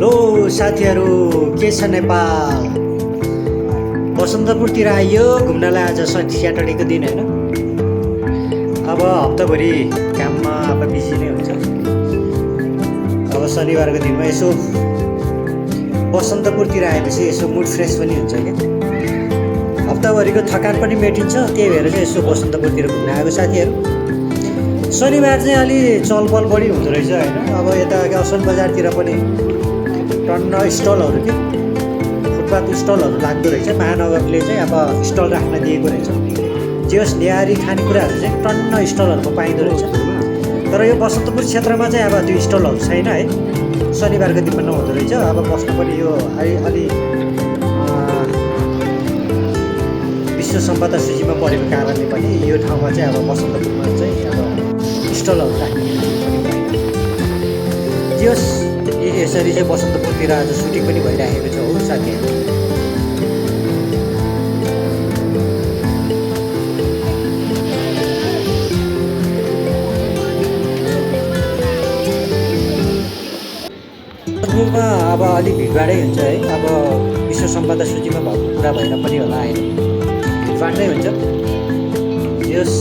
Hello साथीहरू, के छ नेपाल? बसन्तपुरतिर आइयो घुम्नलाई। आज स्याटरडेको दिन होइन। अब हप्ताभरि काममा अब बिजी नै हुन्छ। अब शनिबारको दिनमा यसो बसन्तपुरतिर आएपछि यसो मुड फ्रेस पनि हुन्छ क्या। हप्ताभरिको थकान पनि मेटिन्छ। त्यही भएर चाहिँ यसो बसन्तपुरतिर घुम्न आएको साथीहरू। शनिबार चाहिँ अलि चलपल बढी हुँदो रहेछ होइन। अब यता असन बजारतिर पनि टन्न स्टलहरू के फुटपाथ स्टलहरू लाग्दो रहेछ। महानगरले चाहिँ अब स्टल राख्न दिएको रहेछ। जे होस् ल्याहारी खानेकुराहरू चाहिँ टन्न स्टलहरूको पाइँदो रहेछ। तर यो बसन्तपुर क्षेत्रमा चाहिँ अब त्यो स्टलहरू छैन है। शनिबारको दिनमा नहुँदो रहेछ। अब बस्नु पनि यो अलि विश्व सम्पदा सूचीमा परेको कारणले पनि यो ठाउँमा चाहिँ अब बसन्तपुरमा चाहिँ अब स्टलहरू राख्ने जे होस् यसरी चाहिँ बसन्तपुरतिर आज सुटिङ पनि भइरहेको छ हो साथीहरू। बसन्तपुरमा अब अलिक भिडभाडै हुन्छ है। अब विश्व सम्पदा सूचीमा भएको कुरा भएर पनि होला होइन, भिडभाड नै हुन्छ। यस